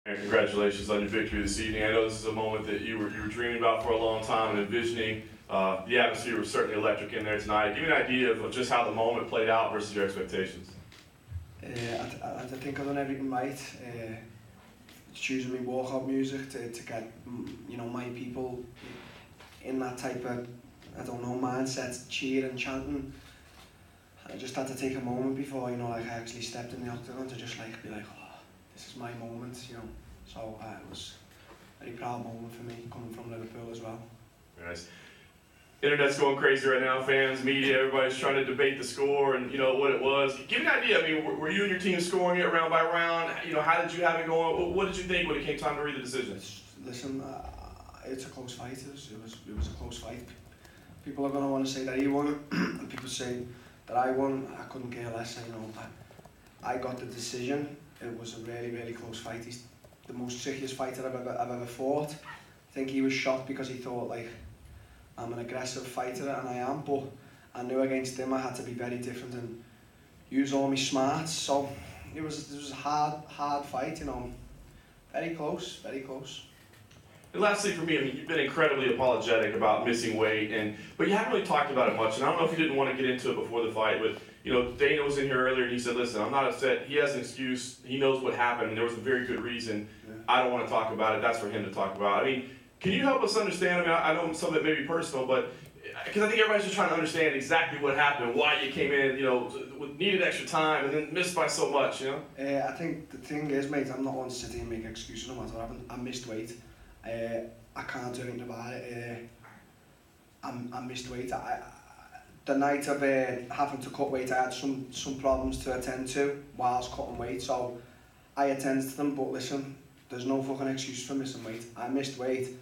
And congratulations on your victory this evening. I know this is a moment that you were dreaming about for a long time and envisioning. The atmosphere was certainly electric in there tonight. Give me an idea of just how the moment played out versus your expectations. I think I've done everything right. Choosing my walkout music to get my people in that type of mindset, cheering, chanting. I just had to take a moment before I actually stepped in the octagon to just be like, oh, this is my moment, So it was a very proud moment for me coming from Liverpool as well. Nice. Internet's going crazy right now. Fans, media, everybody's trying to debate the score and what it was. Give me an idea. I mean, were you and your team scoring it round by round? How did you have it going? What did you think when it came time to read the decision? Listen, it's a close fight. It was a close fight. People are going to want to say that he won, and people say that I won. I couldn't care less. I got the decision. It was a really, really close fight. He's the most trickiest fighter I've ever fought. I think he was shocked because he thought I'm an aggressive fighter, and I am, but I knew against him I had to be very different and use all my smarts. So it was a hard fight, Very close, very close. And lastly for me, you've been incredibly apologetic about missing weight, but you haven't really talked about it much. And I don't know if you didn't want to get into it before the fight, but Dana was in here earlier and he said, listen, I'm not upset. He has an excuse. He knows what happened, and there was a very good reason. Yeah. I don't want to talk about it. That's for him to talk about. Can you help us understand? I know some of it may be personal, but because I think everybody's just trying to understand exactly what happened, why you came in, needed extra time and then missed by so much, I think the thing is, mate, I'm not one to sit here and make excuses no matter what happened. I missed weight. I can't do anything about it. I missed weight. The night of having to cut weight, I had some problems to attend to whilst cutting weight, so I attended to them. But listen, there's no fucking excuse for missing weight. I missed weight,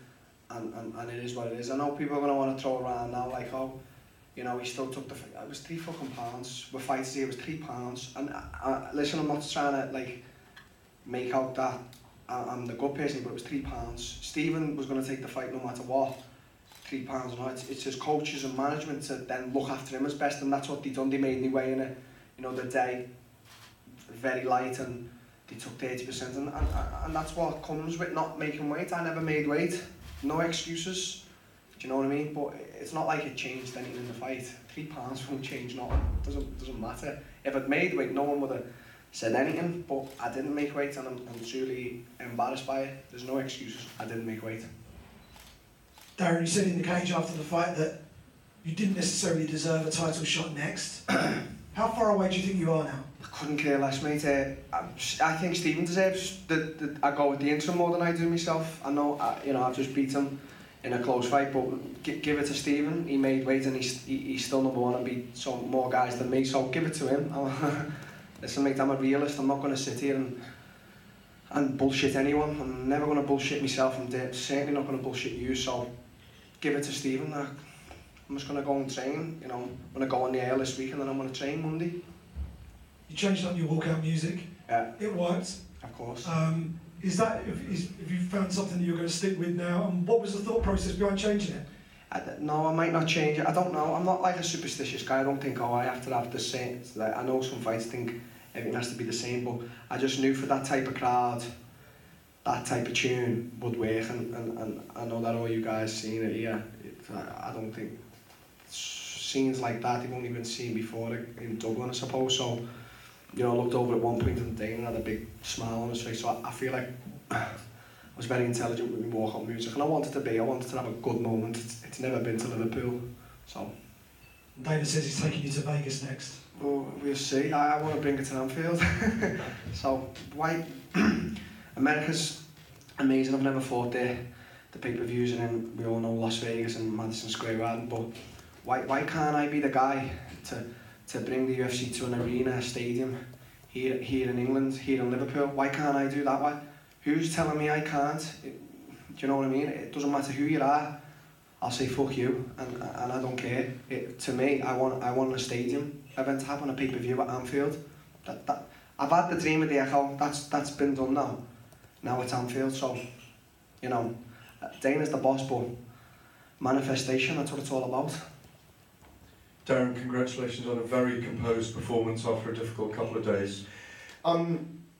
and it is what it is. I know people are going to want to throw around now like, oh, he still took it was 3 fucking pounds. We're fighting here, it was 3 pounds. And listen, I'm not trying to make out that I'm the good person, but it was 3 pounds. Stephen was going to take the fight no matter what. 3 pounds or not. It's his coaches and management to then look after him as best, and that's what they done. They made me weigh in it, the day very light, and they took 30%, and that's what comes with not making weight. I never made weight, no excuses. Do you know what I mean? But it's not like it changed anything in the fight. 3 pounds won't change nothing. Doesn't matter. If I'd made weight, no one would have said anything. But I didn't make weight, and I'm truly embarrassed by it. There's no excuses. I didn't make weight. Darren, you said in the cage after the fight that you didn't necessarily deserve a title shot next. How far away do you think you are now? I couldn't care less, mate. I think Stephen deserves I go with the interim more than I do myself. I know, I've just beat him in a close fight, but give it to Stephen. He made weight, and he's still number one and beat some more guys than me. So give it to him. Listen, mate, I'm a realist. I'm not going to sit here and bullshit anyone. I'm never going to bullshit myself. I'm certainly not going to bullshit you. So give it to Stephen. I'm just going to go and train. I'm going to go on the air this week, and then I'm going to train Monday. You changed up your walkout music. Yeah. It worked. Of course. Is that if you found something that you're going to stick with now? And what was the thought process behind changing it? No, I might not change it. I don't know. I'm not like a superstitious guy. I don't think, I have to have the same. I know some fights think everything has to be the same, but I just knew for that type of crowd, that type of tune would work, and I know that all you guys seen it here. I don't think scenes like that they've only been seen before in Dublin, I suppose. So, I looked over at one point in the day and had a big smile on his face. So I feel like I was very intelligent with my walkout music, and I wanted to have a good moment. It's never been to Liverpool, so. Dana says he's taking you to Vegas next. Well, we'll see. I want to bring it to Anfield. So, why? America's amazing. I've never fought there. The pay-per-views, and then we all know Las Vegas and Madison Square Garden. But why can't I be the guy to bring the UFC to an arena, a stadium, here in England, here in Liverpool? Why can't I do that? Why? Who's telling me I can't? Do you know what I mean? It doesn't matter who you are. I'll say fuck you, and I don't care. To me, I want a stadium event to happen, a pay-per-view at Anfield. I've had the dream of the Echo. That's been done now. Now it's Anfield. So, Dana's the boss, but manifestation. That's what it's all about. Darren, congratulations on a very composed performance after a difficult couple of days.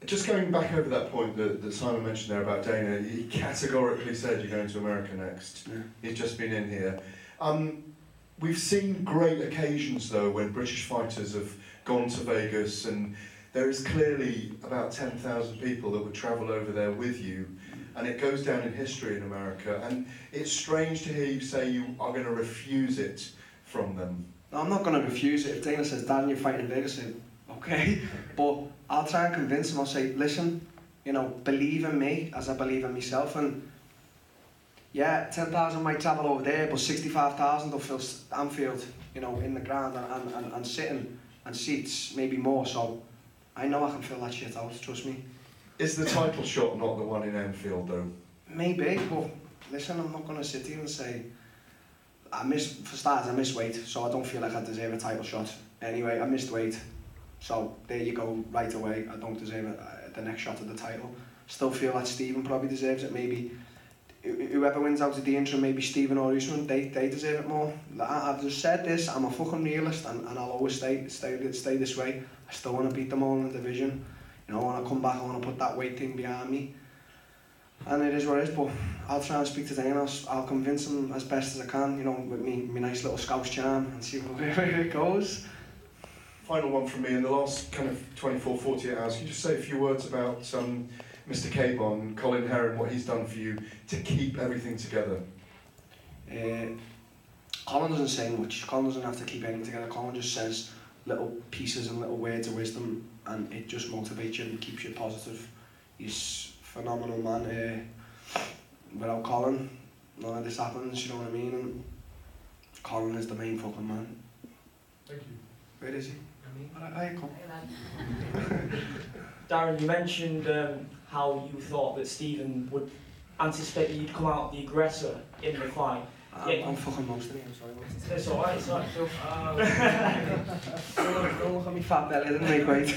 Just going back over that point that Simon mentioned there about Dana, he categorically said you're going to America next. Yeah. He's just been in here. We've seen great occasions though when British fighters have gone to Vegas, and there is clearly about 10,000 people that would travel over there with you, and it goes down in history in America, and it's strange to hear you say you are going to refuse it from them. No, I'm not going to refuse it. If Dana says, Darren, you're fighting in Vegas, I say, okay, but I'll try and convince him. I'll say, listen, you know, believe in me as I believe in myself, and yeah, 10,000 might travel over there, but 65,000 will fill Anfield, you know, in the ground and sitting and seats, maybe more, so I know I can fill that shit out, trust me. Is the title shot not the one in Anfield though? Maybe, but listen, I'm not going to sit here and say, for starters, I miss weight, so I don't feel like I deserve a title shot. Anyway, I missed weight, so there you go, right away, I don't deserve the next shot of the title. Still feel that Stephen probably deserves it, maybe whoever wins out of the interim, maybe Stephen or Usman, they deserve it more. I've just said this, I'm a fucking realist, and I'll always stay this way. I still want to beat them all in the division. You know, when I come back, I want to put that weight thing behind me. And it is what it is, but I'll try and speak to Dana. I'll convince him as best as I can, you know, with me nice little Scouse charm, and see where it goes. Final one from me. In the last kind of 24, 48 hours, can you just say a few words about Mr. Cabon, Colin Heron, what he's done for you to keep everything together? Colin doesn't say much. Colin doesn't have to keep anything together. Colin just says little pieces and little words of wisdom, and it just motivates you and keeps you positive. He's a phenomenal man. Without Colin, none of this happens, you know what I mean? And Colin is the main fucking man. Thank you. Where is he? I come. Darren, you mentioned how you thought that Stephen would anticipate that you'd come out the aggressor in the fight. I'm fucking mostly, I'm sorry. It's alright, it's alright. Don't look at me fat belly, didn't make weight.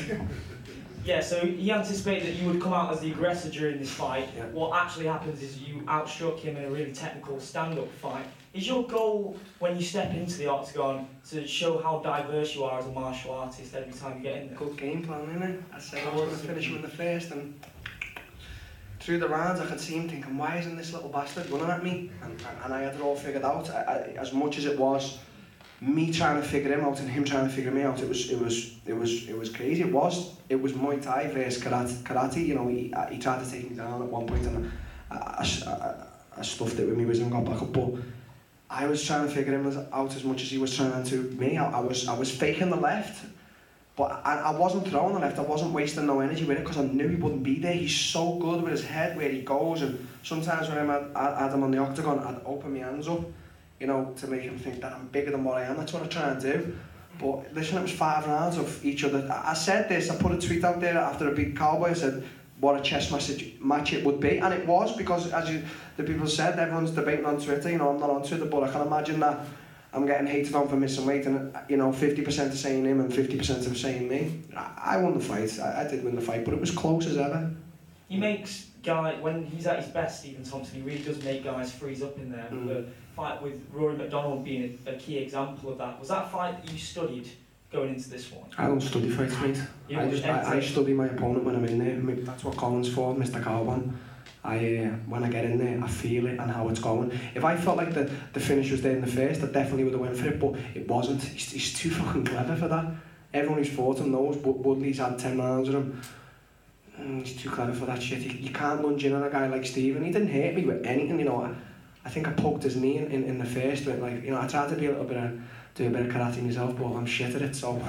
Yeah, so he anticipated that you would come out as the aggressor during this fight. Yeah. What actually happens is you outstruck him in a really technical stand-up fight. Is your goal, when you step into the octagon, to show how diverse you are as a martial artist every time you get in there? Good game plan, innit? I said I was going to finish him in the first, and through the rounds I could see him thinking, why isn't this little bastard running at me? And I had it all figured out. As much as it was me trying to figure him out and him trying to figure me out, it was crazy. It was Muay Thai versus karate. You know, he tried to take me down at one point, and I stuffed it with me wisdom, got back up. But I was trying to figure him out as much as he was trying to me. I was faking the left, but I wasn't throwing the left. I wasn't wasting no energy with it because I knew he wouldn't be there. He's so good with his head where he goes, and sometimes when I had him on the octagon, I'd open my hands up, you know, to make him think that I'm bigger than what I am. That's what I try and do. But listen, it was 5 rounds of each other. I said this, I put a tweet out there after a big Cowboy. I said what a chess match it would be, and it was, because as the people said, everyone's debating on Twitter. You know, I'm not on Twitter, but I can imagine that I'm getting hated on for missing weight, and you know, 50% are saying him and 50% are saying me. I won the fight. I did win the fight, but it was close as ever. He makes when he's at his best, Stephen Thompson, he really does make guys freeze up in there. The fight with Rory McDonald being a key example of that. Was that a fight that you studied going into this one? I don't study fights, mate. I study my opponent when I'm in there. That's what Colin's for, Mr. Carbon. When I get in there, I feel it and how it's going. If I felt like the finish was there in the first, I definitely would have went for it, but it wasn't. He's too fucking clever for that. Everyone who's fought him knows, but Woodley's had 10 rounds with him. He's too clever for that shit. You can't lunge in on a guy like Stephen. He didn't hurt me with anything, you know. I think I poked his knee in the first, but like, you know, I tried to be do a bit of karate myself, but I'm shit at it, so.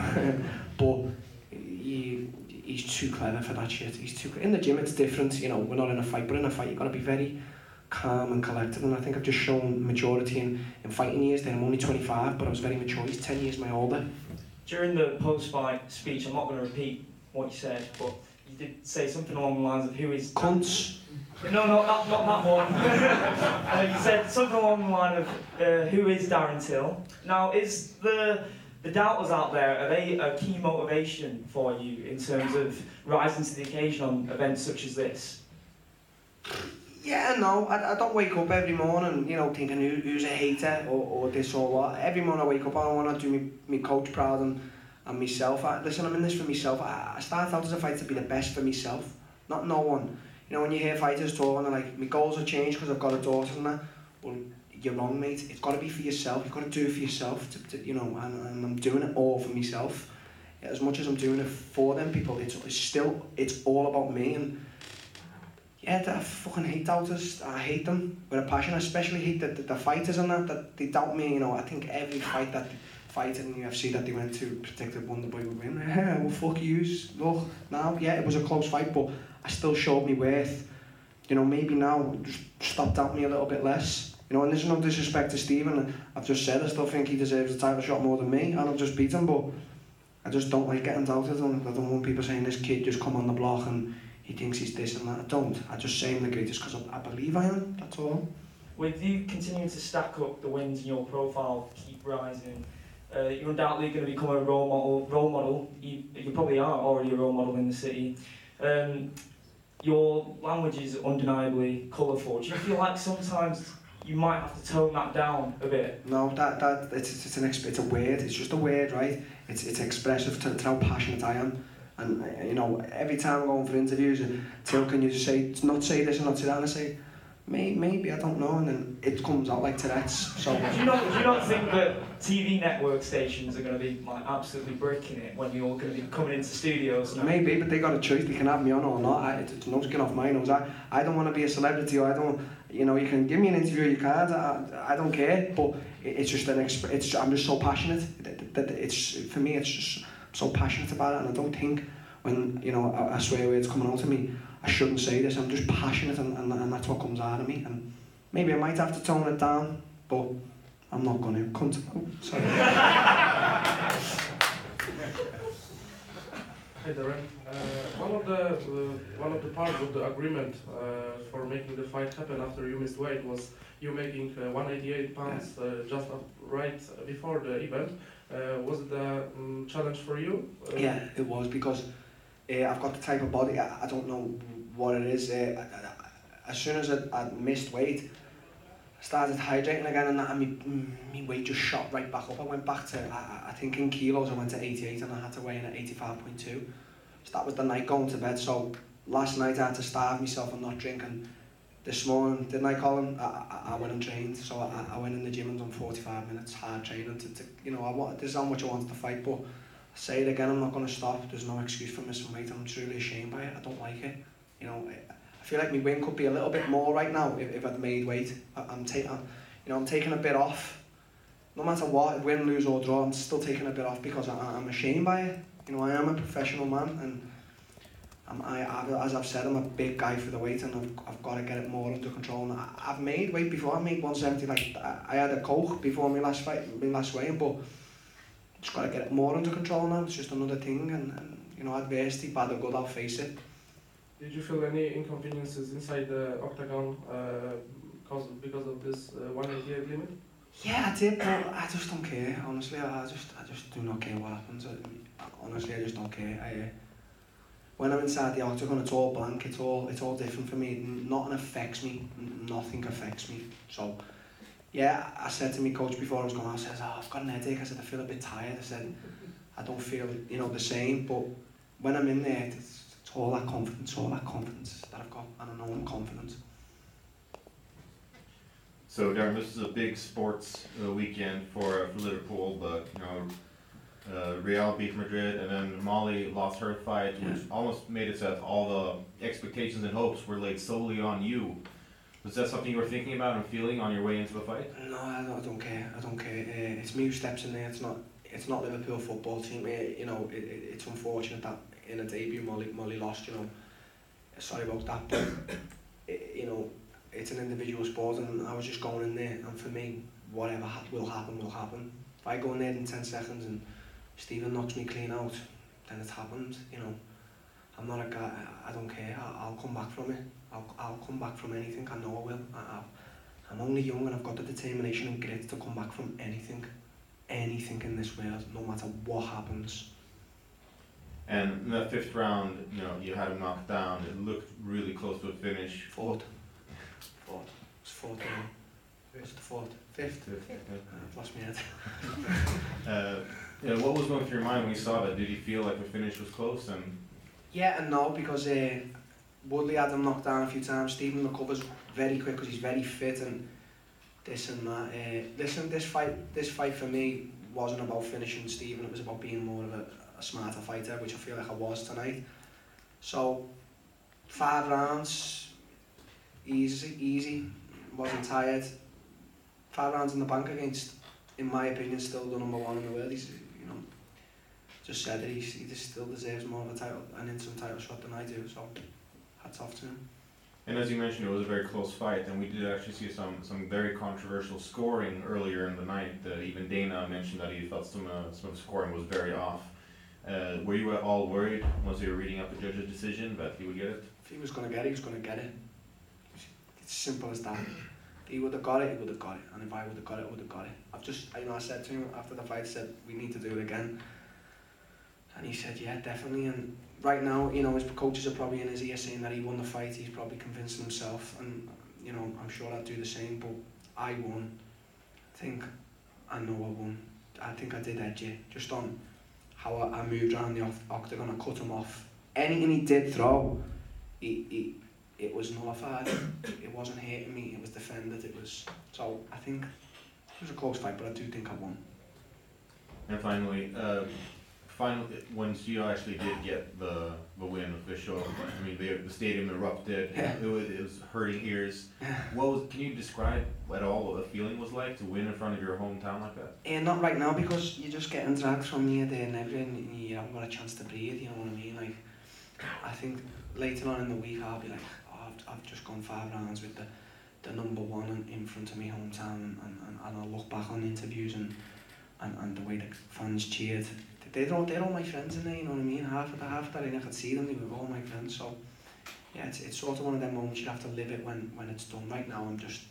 But he's too clever for that shit. In the gym it's different, you know, we're not in a fight, but in a fight you've got to be very calm and collected, and I think I've just shown maturity in fighting years. Then I'm only 25, but I was very mature. He's 10 years my older. During the post-fight speech, I'm not going to repeat what you said, but you did say something along the lines of who is... Cunts. No, not that one. You said something along the line of who is Darren Till. Now, is the doubters out there, are they a key motivation for you in terms of rising to the occasion on events such as this? Yeah, no, I don't wake up every morning, you know, thinking who's a hater or this or what. Every morning I wake up, I want to do me coach proud and and myself. Listen, I'm in this for myself. I started out as a fighter to be the best for myself, not no one. You know, when you hear fighters talk and they're like, my goals have changed because I've got a daughter and that, well, you're wrong, mate. It's got to be for yourself. You've got to do it for yourself, you know, and I'm doing it all for myself. As much as I'm doing it for them people, it's all about me. And yeah, I fucking hate doubters. I hate them with a passion. I especially hate the fighters and that they doubt me. You know, I think every fight in the UFC that they went to predicted Wonderboy would win. Well, fuck yous. Look, now, yeah, it was a close fight, but I still showed me worth. You know, maybe now just stop doubting me a little bit less. You know, and there's no disrespect to Stephen. I've just said I still think he deserves the title shot more than me, and I've just beat him, but I just don't like getting doubted, and I don't want people saying this kid just come on the block and he thinks he's this and that. I don't. I just say I'm the greatest because I believe I am, that's all. With you continuing to stack up the wins in your profile, keep rising, you're undoubtedly going to become a role model. You probably are already a role model in the city. Your language is undeniably colourful. Do you feel like sometimes you might have to tone that down a bit? No, it's a word. It's just a word, right? It's expressive to how passionate I am. And you know, every time I'm going for interviews, Till, can you not say this and not say that? And I say, maybe, I don't know, and then it comes out like Tourette's. So do you not think that TV network stations are going to be like absolutely bricking it when you're going to be coming into studios now? Maybe, but they got a choice. They can have me on or not. It's no skin off my nose. I don't want to be a celebrity. Or I don't. You know, you can give me an interview. You can't. I don't care. But it's just I'm just so passionate. It's for me. It's just I'm so passionate about it, and I don't think when you know I swear words coming out of me, I shouldn't say this. I'm just passionate, and that's what comes out of me. And maybe I might have to tone it down, but I'm not going to. Cunt. Oh, sorry. Hey Darren, one of the parts of the agreement for making the fight happen after you missed weight was you making 188 pounds just right before the event. Was it a challenge for you? Yeah, it was, because I've got the type of body, I don't know what it is. As soon as I missed weight, I started hydrating again, and my weight just shot right back up. I went back to, I think in kilos I went to 88 and I had to weigh in at 85.2. So that was the night going to bed. So last night I had to starve myself and not drink, and this morning, didn't I, Colin? I went and trained. So I went in the gym and done 45 minutes hard training to you know, this is how much I wanted to fight, but I say it again, I'm not going to stop. There's no excuse for missing weight, and I'm truly ashamed by it. I don't like it. You know, I feel like my win could be a little bit more right now if I'd made weight. I'm taking a bit off. No matter what, win, lose or draw, I'm still taking a bit off because I'm ashamed by it. You know, I am a professional man, and as I've said, I'm a big guy for the weight, and I've got to get it more under control. And I've made weight before. I made 170. Like I had a coke before my last fight, my last weigh-in, but just got to get it more under control now. It's just another thing, and you know, adversity, bad or good, I'll face it. Did you feel any inconveniences inside the octagon because of this 188 limit? Yeah, I did, but I just don't care. Honestly, I just do not care what happens. Honestly, I just don't care. When I'm inside the octagon, it's all blank. It's all different for me. Nothing affects me. Nothing affects me. So, yeah, I said to my coach before I was going out, I said, I've got an headache. I said, I feel a bit tired. I said, I don't feel, you know, the same. But when I'm in there, it's all that confidence that I've got, and I know I'm confident. So Darren, this is a big sports weekend for Liverpool, but you know, Real beat Madrid, and then Molly lost her fight, which almost made it so that all the expectations and hopes were laid solely on you. Was that something you were thinking about and feeling on your way into the fight? No, I don't care. It's me who steps in there. It's not Liverpool football team. You know, it's unfortunate that in a debut Molly lost. You know, sorry about that, but you know, it's an individual sport, and I was just going in there, and for me, whatever will happen, will happen. If I go in there in 10 seconds and Stephen knocks me clean out, then it happened. You know, I'm not a guy. I don't care. I'll come back from it. I'll come back from anything. I know I will. I'm only young, and I've got the determination and grit to come back from anything in this world, no matter what happens. And in that fifth round, you know, you had him knocked down. It looked really close to a finish. Fourth. It was 4-1. Was it the fourth? Fifth? I've lost my head. Yeah, what was going through your mind when you saw that? Did you feel like the finish was close? And Yeah and no, because Woodley had him knocked down a few times. Stephen recovers very quick because he's very fit and this and that. Listen, this fight for me wasn't about finishing Stephen. It was about being more of a smarter fighter, which I feel like I was tonight. So 5 rounds, easy. Wasn't tired. 5 rounds in the bank against, in my opinion, still the number 1 in the world. He's, you know, just said that he just still deserves more of a title, an instant title shot than I do. So hats off to him. And as you mentioned, it was a very close fight, and we did actually see some very controversial scoring earlier in the night. Even Dana mentioned that he felt some of the scoring was very off. Were you at all worried once you were reading up the judge's decision that he would get it? If he was going to get it, he was going to get it. It's simple as that. If he would have got it, he would have got it. And if I would have got it, I would have got it. I said to him after the fight, I said, we need to do it again. And he said, yeah, definitely. And right now, you know, his coaches are probably in his ear saying that he won the fight. He's probably convincing himself. And, you know, I'm sure I'd do the same. But I won. I know I won. I think I did edge it. Just on how I moved around the octagon. I cut him off. Anything he did throw, it was nullified. It wasn't hitting me. It was defended. So I think it was a close fight, but I do think I won. And finally, once you actually did get the win official, I mean the stadium erupted. Yeah. It was hurting ears. Can you describe at all what the feeling was like to win in front of your hometown like that? Not right now, because you're just getting dragged from here, there and everything, and you haven't got a chance to breathe, you know what I mean? Like, I think later on in the week I'll be like, oh, I've just gone 5 rounds with the number 1 in front of my hometown, and I'll look back on the interviews and the way the fans cheered. They're all my friends in there, you know what I mean? Half of that I could see them, they were all my friends. So yeah, it's sort of one of them moments you have to live it when it's done. Right now it's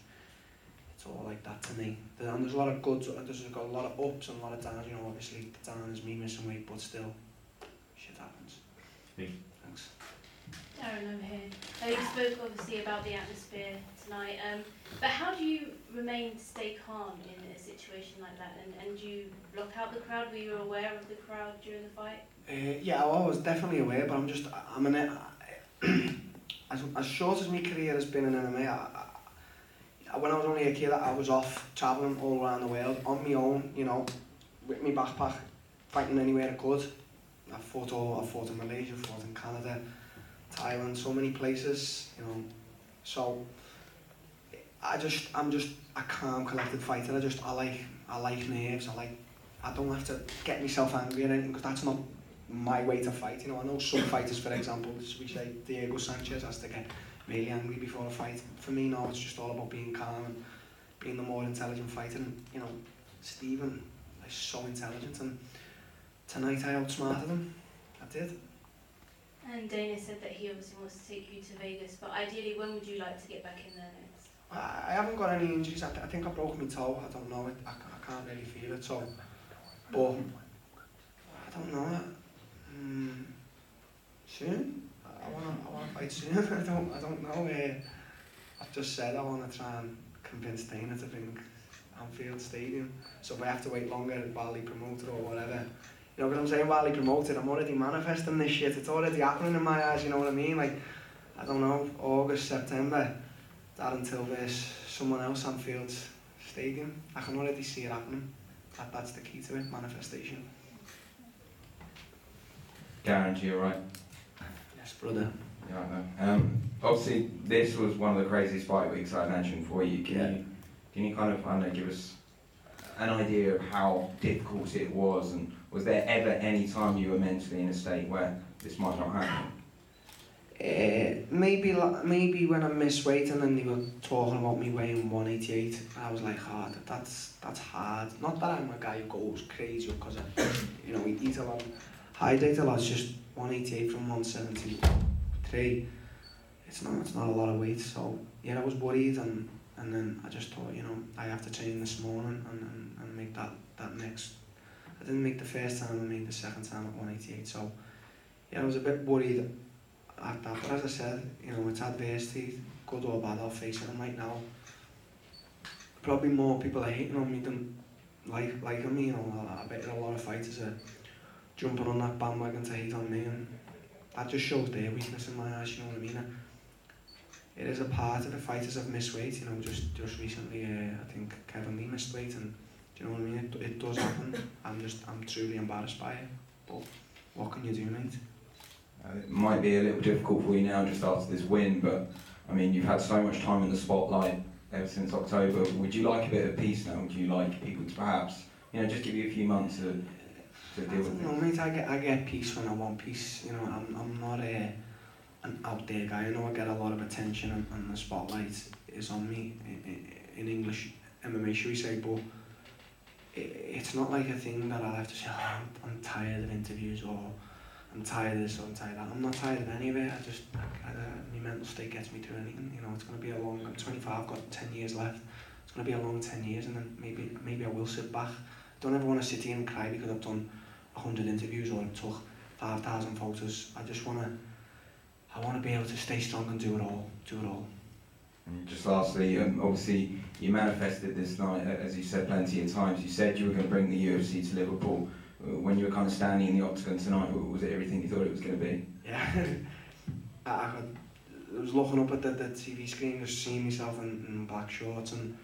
all like that to me. And there's a lot of goods, there's got a lot of ups and a lot of downs, you know, obviously the down is me missing weight, but still, shit happens. Thanks. Darren, over here. You spoke obviously about the atmosphere tonight, but how do you stay calm in a situation like that? And do you block out the crowd? Were you aware of the crowd during the fight? Yeah, I was definitely aware, but I'm in it. As short as my career has been in MMA, when I was only a kid, I was off travelling all around the world on my own, you know, with my backpack, fighting anywhere I could. I fought in Malaysia, fought in Canada, Thailand, so many places, you know. So I'm just a calm, collected fighter. I like nerves. I don't have to get myself angry or anything, because that's not my way to fight. You know, I know some fighters, for example, we say Diego Sanchez has to get really angry before a fight. For me, no, it's just all about being calm and being the more intelligent fighter. And you know, Stephen is so intelligent, and tonight I outsmarted him. I did. And Dana said that he obviously wants to take you to Vegas, but ideally, when would you like to get back in there next? I haven't got any injuries. I think I broke my toe. I don't know. I can't really feel it. So, but I don't know. Soon. I wanna fight soon. I don't know. I've just said I wanna try and convince Dana to bring Anfield Stadium. So if I have to wait longer while he promotes it or whatever, you know what I'm saying? While he promotes it, I'm already manifesting this shit. It's already happening in my eyes. You know what I mean? Like, I don't know. August, September. That until there's someone else Anfield Stadium. I can already see it happening. That's the key to it. Manifestation. Darren, you alright? Yes, brother. Yeah, I know. Obviously, this was one of the craziest fight weeks I mentioned for you. Can you kind of, I don't know, give us an idea of how difficult it was, and was there ever any time you were mentally in a state where this might not happen? Maybe when I missed weight and then they were talking about me weighing 188, I was like, oh, that's hard. Not that I'm a guy who goes crazy because you know, we eat a lot, hydrate a lot. It's just 188 from 173. It's not a lot of weight. So yeah, I was worried, and then I just thought, you know, I have to train this morning and make that next. I didn't make the first time, I made the second time at 188. So yeah, I was a bit worried at that, but as I said, you know, it's adversity, good or bad, I'll face it. And right now, probably more people are hating on me than liking me, you know. I bet a lot of fighters are jumping on that bandwagon to hate on me, and that just shows their weakness in my eyes, you know what I mean? It is a part of the fighters have missed weight, you know, just recently, I think Kevin Lee missed weight, and do you know what I mean? It does happen. I'm truly embarrassed by it, but what can you do, mate? It might be a little difficult for you now just after this win, but I mean, you've had so much time in the spotlight ever since October. Would you like a bit of peace now? Would you like people to perhaps, you know, just give you a few months to deal with it? No, mate, I get peace when I want peace. You know, I'm not an out there guy. I know I get a lot of attention and the spotlight is on me in English MMA, should we say, but it's not like a thing that I'll have to say, oh, I'm tired of interviews, or I'm tired of this or I'm tired of that. I'm not tired of any of it. My mental state gets me through anything. You know, it's going to be a long, I'm 25, I've got 10 years left. It's going to be a long 10 years, and then maybe I will sit back. I don't ever want to sit here and cry because I've done 100 interviews or I took 5,000 photos. I want to be able to stay strong and do it all. And just lastly, obviously you manifested this night, as you said plenty of times. You said you were going to bring the UFC to Liverpool. When you were kind of standing in the octagon tonight, was it everything you thought it was going to be? Yeah. I was looking up at the TV screen, just seeing myself in black shorts, and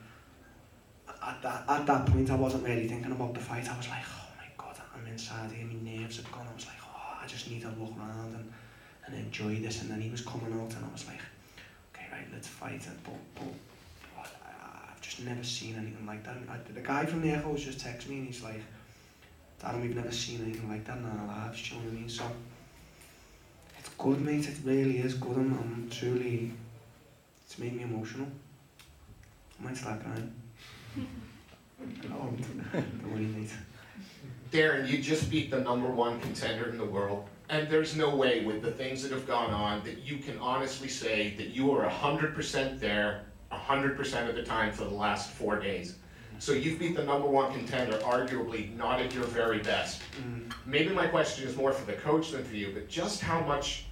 at that point I wasn't really thinking about the fight. I was like, oh my God, I'm inside here, my nerves have gone. I was like, oh, I just need to look around and enjoy this. And then he was coming out, and I was like, okay, right, let's fight it. But I've just never seen anything like that. The guy from the Echoes just texted me, and he's like, Darren, we've never seen anything like that in our lives, do you know what I mean? So, it's good, mate, it really is good. I'm truly, it's made me emotional. I might start crying. Don't worry, mate. Darren, you just beat the #1 contender in the world, and there's no way with the things that have gone on that you can honestly say that you are 100% there 100% of the time for the last 4 days. So you've beat the #1 contender, arguably not at your very best. Maybe my question is more for the coach than for you, but just how much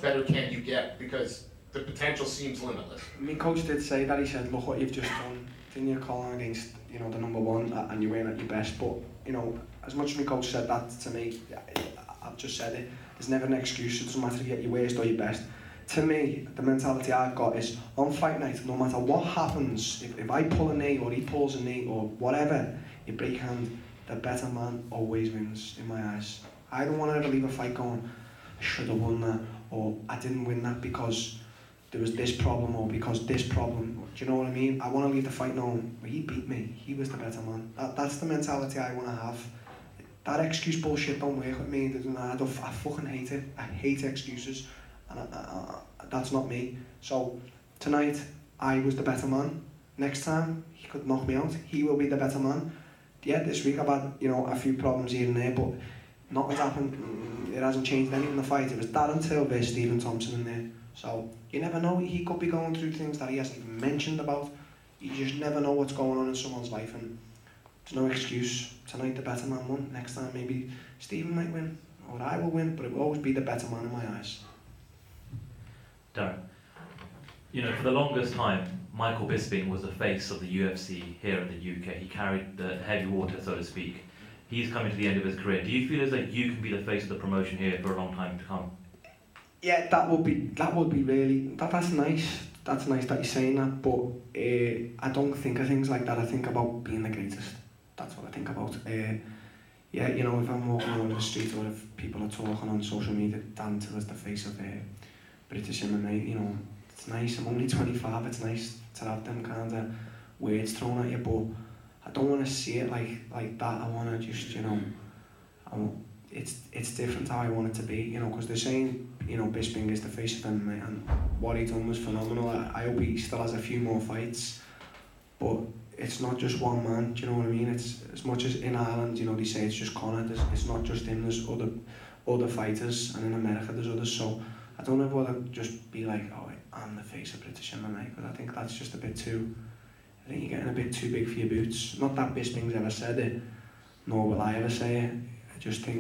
better can you get? Because the potential seems limitless. My coach did say that. He said, look what you've just done. Didn't you call on against, you know, the #1 and you weren't at your best? But, you know, as much as my coach said that to me, I've just said it. There's never an excuse. It doesn't matter if you get your worst or your best. To me, the mentality I've got is, on fight night, no matter what happens, if I pull a knee or he pulls a knee or whatever, you break hand, the better man always wins in my eyes. I don't want to ever leave a fight going, I should have won that, or I didn't win that because there was this problem or because this problem. Do you know what I mean? I want to leave the fight knowing, well, he beat me, he was the better man. That's the mentality I want to have. That excuse bullshit don't work with me. I fucking hate it. I hate excuses. And that's not me. So tonight I was the better man. Next time he could knock me out, he will be the better man. Yeah, this week I've had, you know, a few problems here and there, but nothing's happened. It hasn't changed any in the fight. It was Darren Till versus Stephen Thompson in there. So you never know. He could be going through things that he hasn't even mentioned about. You just never know what's going on in someone's life, and there's no excuse. Tonight the better man won. Next time maybe Stephen might win, or I will win, but it will always be the better man in my eyes. Darren, you know, for the longest time, Michael Bisping was the face of the UFC here in the UK. He carried the heavy water, so to speak. He's coming to the end of his career. Do you feel as though you can be the face of the promotion here for a long time to come? Yeah, that would be really, that's nice. That's nice that you're saying that, but I don't think of things like that. I think about being the greatest. That's what I think about. Yeah, you know, if I'm walking around the street or if people are talking on social media, Dan Till is the face of British MMA, you know, it's nice. I'm only 25, it's nice to have them kind of words thrown at you, but I don't want to see it like that. I want to just, you know, it's different how I want it to be, you know, because they're saying, you know, Bisping is the face of MMA, and what he done was phenomenal. I hope he still has a few more fights, but it's not just one man, do you know what I mean? It's as much as in Ireland, you know, they say it's just Conor, it's not just him, there's other fighters, and in America there's others, so I don't ever want to just be like, oh, I'm the face of British MMA, because I think that's just a bit too, I think you're getting a bit too big for your boots. Not that Bisping's ever said it, nor will I ever say it. I just think